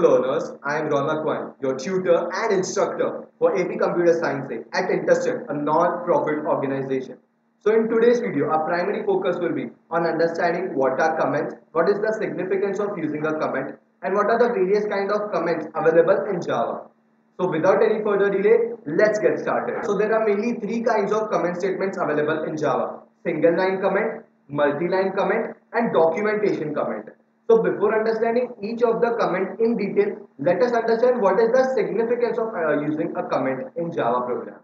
learners, I am Ronak Wan, your tutor and instructor for AP Computer Science at Intercept, a non-profit organization. So in today's video, our primary focus will be on understanding what are comments, what is the significance of using a comment, and what are the various kind of comments available in Java. So without any further delay, let's get started. So there are mainly three kinds of comment statements available in Java: single line comment, multi-line comment, and documentation comment. So before understanding each of the comment in detail, let us understand what is the significance of using a comment in Java program.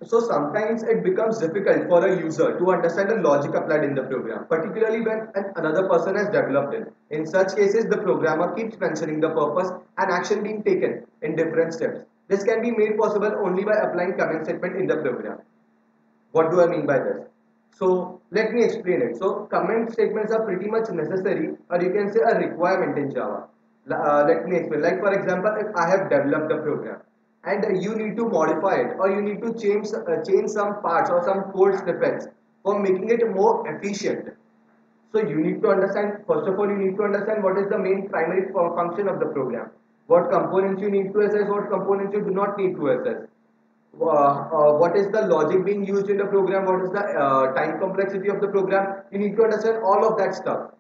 So sometimes it becomes difficult for a user to understand the logic applied in the program, particularly when another person has developed it. In such cases, the programmer keeps mentioning the purpose and action being taken in different steps. This can be made possible only by applying comment statement in the program. What do I mean by this? So let me explain it. So comment statements are pretty much necessary, or you can say a requirement in Java. Let me explain. Like for example, if I have developed a program and you need to modify it, or you need to change some parts or some code snippets for making it more efficient. So you need to understand, first of all, you need to understand what is the main primary function of the program. What components you need to access, what components you do not need to access. What is the logic being used in the program, what is the time complexity of the program. You need to understand all of that stuff,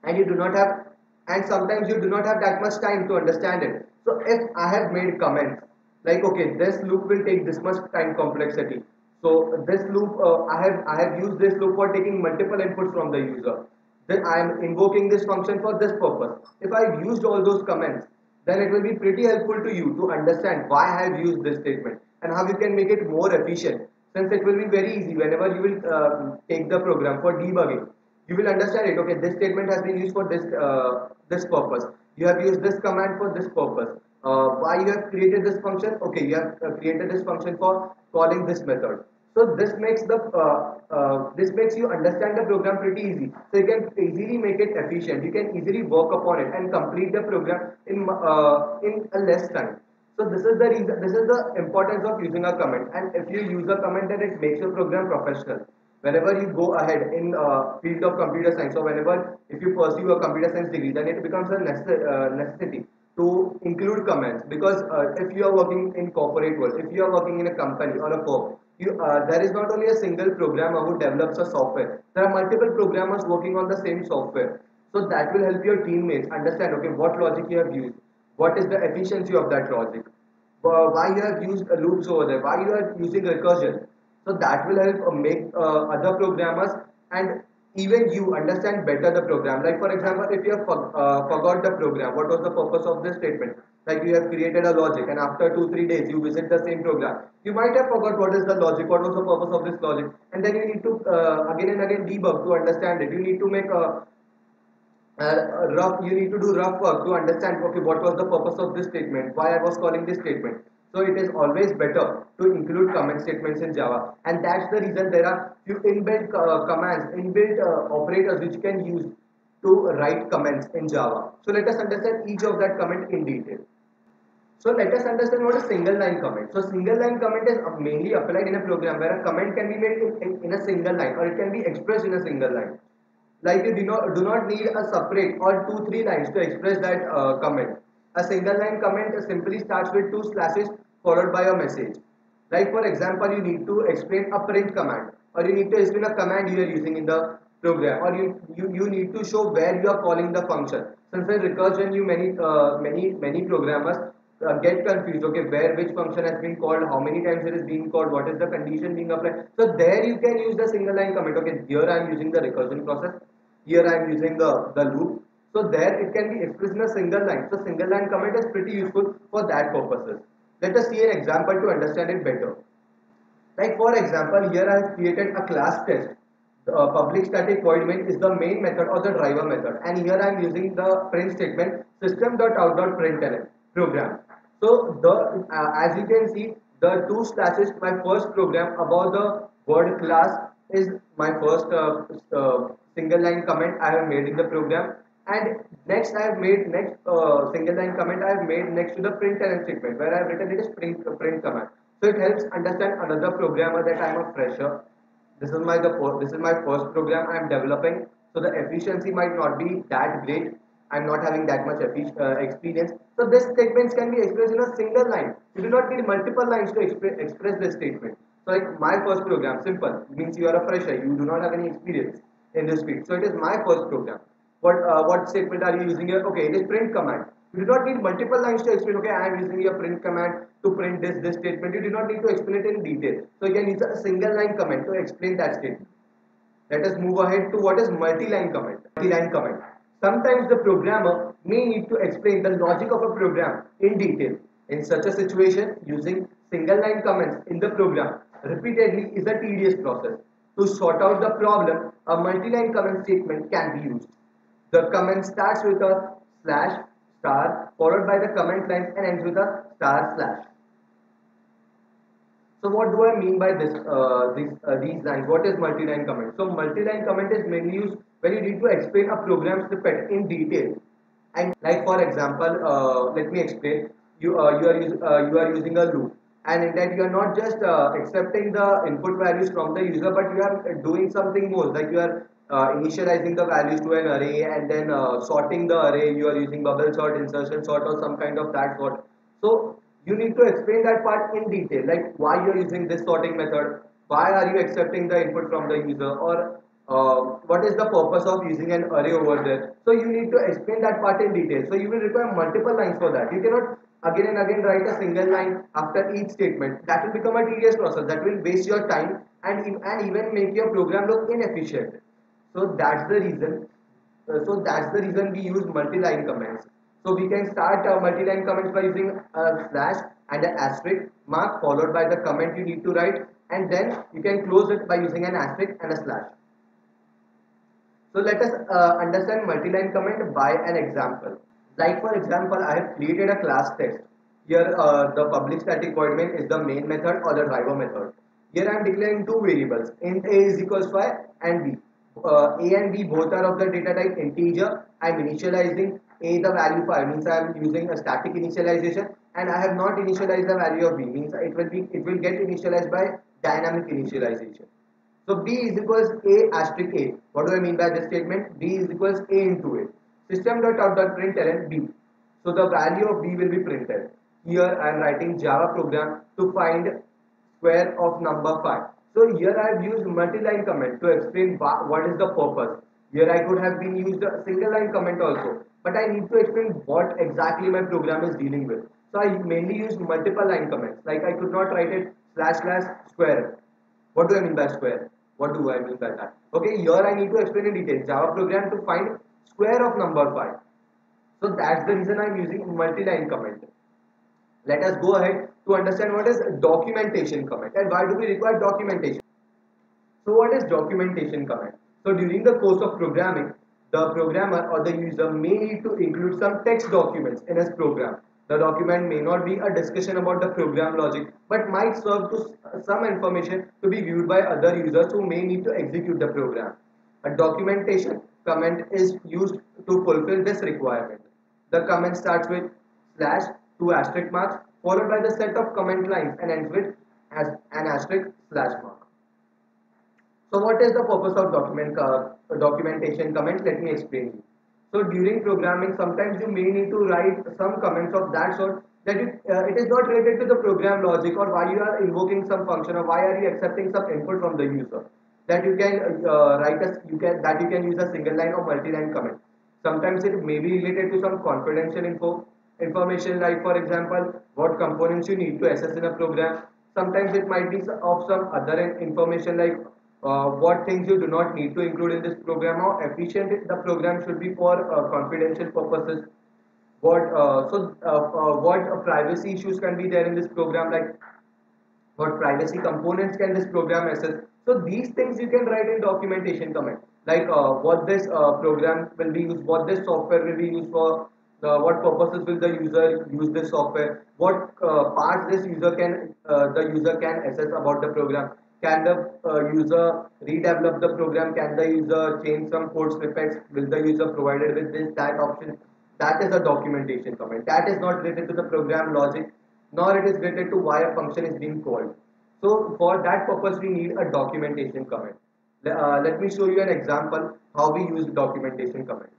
and you do not have, and sometimes you do not have that much time to understand it. So if I have made comments like, okay, this loop will take this much time complexity, so this loop, I have used this loop for taking multiple inputs from the user, then I am invoking this function for this purpose. If I've used all those comments, then it will be pretty helpful to you to understand why I have used this statement and how you can make it more efficient, since it will be very easy whenever you will take the program for debugging. You will understand it. Okay, this statement has been used for this purpose. You have used this command for this purpose. Why you have created this function? Okay, you have created this function for calling this method. So this makes you understand the program pretty easy. So you can easily make it efficient. You can easily work upon it and complete the program in a less time. So this is the reason. This is the importance of using a comment. And if you use a comment, then it makes your program professional. Whenever you go ahead in field of computer science, or whenever if you pursue a computer science degree, then it becomes a necessity to include comments, because if you are working in corporate world, if you are working in a company or a firm, there is not only a single programmer who develops a software. There are multiple programmers working on the same software. So that will help your teammates understand, okay, what logic you have used, what is the efficiency of that logic, why you have used loops over there, why you are using recursion. So that will help make other programmers and even you understand better the program. Like for example, if you have forgot the program, what was the purpose of this statement? Like you have created a logic and after 2-3 days you visit the same program. You might have forgot what is the logic, what was the purpose of this logic, and then you need to again and again debug to understand it. You need to make rough, you need to do rough work to understand, okay, what was the purpose of this statement, why I was calling this statement. So it is always better to include comment statements in Java, and that's the reason there are few inbuilt commands, inbuilt operators which can use to write comments in Java. So let us understand each of that comment in detail. So let us understand what a single line comment. So single line comment is mainly applied in a program where a comment can be made in a single line, or it can be expressed in a single line. Like you do not need a separate or 2-3 lines to express that comment. A single line comment simply starts with two slashes followed by a message. Like for example, you need to explain a print command, or you need to explain a command you are using in the program, or you need to show where you are calling the function. Since in recursion, you many programmers get confused. Okay, where which function has been called, how many times it is being called, what is the condition being applied. So there you can use the single line comment. Okay, here I am using the recursion process, here I am using the loop. So there it can be expressed in a single line. So single line comment is pretty useful for that purposes. Let us see an example to understand it better. Like for example, here I have created a class test. The public static void main is the main method or the driver method, and here I am using the print statement system.out.println program. So as you can see, the two slashes, my first program about the word class is my first single line comment I have made in the program, and next I have made next single line comment I have made next to the println statement where I have written it as print command. So it helps understand another programmer that I am a fresher. This is my first program I am developing, so the efficiency might not be that great. I'm not having that much experience. So these statements can be expressed in a single line. You do not need multiple lines to express this statement. So like my first program, simple, means you are a fresher, you do not have any experience in this field. So it is my first program. What statement are you using here? Okay, it is print command. You do not need multiple lines to explain. Okay, I am using a print command to print this statement. You do not need to explain it in detail. So you can use a single line command to explain that statement. Let us move ahead to what is multi-line comment. Multi-line comment. Sometimes the programmer may need to explain the logic of a program in detail. In such a situation, using single-line comments in the program repeatedly is a tedious process. To sort out the problem, a multi-line comment statement can be used. The comment starts with a slash star followed by the comment lines and ends with a star slash. So what do I mean by these lines? What is multi-line comment? So multi-line comment is mainly used when you need to explain a program snippet in detail. And like for example, let me explain. You are using a loop, and in that you are not just accepting the input values from the user, but you are doing something more. Like you are initializing the values to an array and then sorting the array. You are using bubble sort, insertion sort, or some kind of that sort. So you need to explain that part in detail, like why you are using this sorting method, why are you accepting the input from the user, or what is the purpose of using an array over there. So you need to explain that part in detail. So you will require multiple lines for that. You cannot again and again write a single line after each statement. That will become a tedious process. That will waste your time and even make your program look inefficient. So that's the reason. We use multi-line comments. So we can start multi-line comments by using a slash and an asterisk mark followed by the comment you need to write, and then you can close it by using an asterisk and a slash. So let us understand multi-line comment by an example. Like for example, I have created a class text. Here the public static void main is the main method or the driver method. Here I am declaring two variables, int a is equals to and b. A and b both are of the data type integer. I am initializing a the value 5, means I am using a static initialization, and I have not initialized the value of b, means it will get initialized by dynamic initialization. So b is equals a asterisk a. What do I mean by this statement? B is equals a into a. System.out.println b. So the value of b will be printed. Here I am writing Java program to find square of number 5. So here I have used multi-line comment to explain what is the purpose. Here I could have been used a single line comment also, but I need to explain what exactly my program is dealing with. So I mainly use multiple line comments. Like I could not write it slash slash square. What do I mean by square? What do I mean by that? Okay, here I need to explain in detail. Java program to find square of number 5. So that's the reason I'm using multi-line comment. Let us go ahead to understand what is documentation comment and why do we require documentation. So what is documentation comment? So during the course of programming, the programmer or the user may need to include some text documents in his program. The document may not be a discussion about the program logic, but might serve to some information to be viewed by other users who may need to execute the program. A documentation comment is used to fulfill this requirement. The comment starts with slash two asterisk marks followed by the set of comment lines and ends with as an asterisk slash mark. So what is the purpose of documentation comments? Let me explain you. So during programming, sometimes you may need to write some comments of that sort that it is not related to the program logic or why you are invoking some function or why are you accepting some input from the user. That you can you can use a single line or multi-line comment. Sometimes it may be related to some confidential information, like for example what components you need to access in a program. Sometimes it might be of some other information, like what things you do not need to include in this program, how efficient the program should be for confidential purposes, what privacy issues can be there in this program, like what privacy components can this program access. So these things you can write in documentation comment, like what this program will be used, what this software will be used for, what purposes will the user use this software, what parts the user can access about the program. Can the user redevelop the program? Can the user change some code snippets? Will the user provided with this that option? That is a documentation comment. That is not related to the program logic, nor it is related to why a function is being called. So for that purpose, we need a documentation comment. Let me show you an example how we use documentation comment.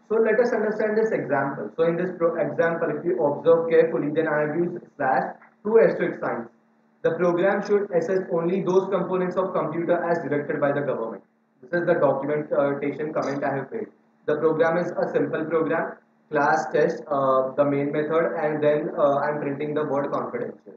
So let us understand this example. So in this example, if you observe carefully, then I have used slash two asterisk signs. The program should assess only those components of computer as directed by the government. This is the documentation comment I have made. The program is a simple program, class test, the main method, and then I'm printing the word confidential.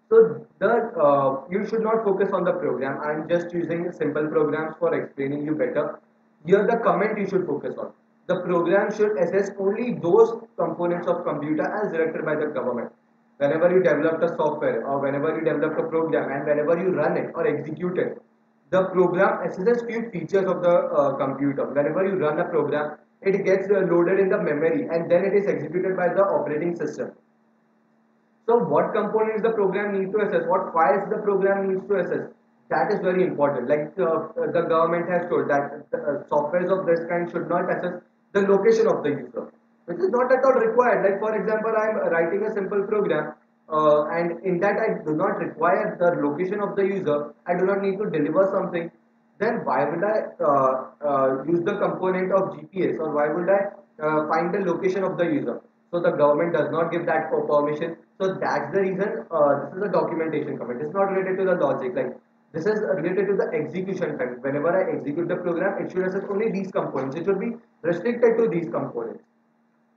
So the you should not focus on the program. I'm just using simple programs for explaining you better. Here the comment you should focus on. The program should assess only those components of computer as directed by the government. Whenever you develop a software or whenever you develop a program and whenever you run it or execute it, the program assesses few features of the computer. Whenever you run a program, it gets loaded in the memory and then it is executed by the operating system. So what components the program needs to assess, what files the program needs to assess, that is very important. Like the government has told that softwares of this kind should not assess the location of the user, which is not at all required. Like for example, I am writing a simple program and in that I do not require the location of the user. I do not need to deliver something. Then why would I use the component of GPS, or why would I find the location of the user? So the government does not give that permission. So that's the reason this is a documentation comment. It's not related to the logic. Like this is related to the execution time. Whenever I execute the program, it should assess only these components. It should be restricted to these components.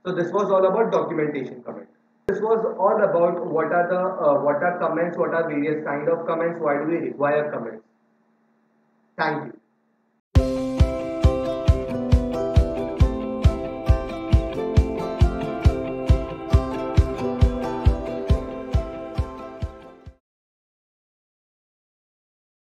So this was all about documentation comment. This was all about what are comments, what are various kind of comments, why do we require comments. Thank you.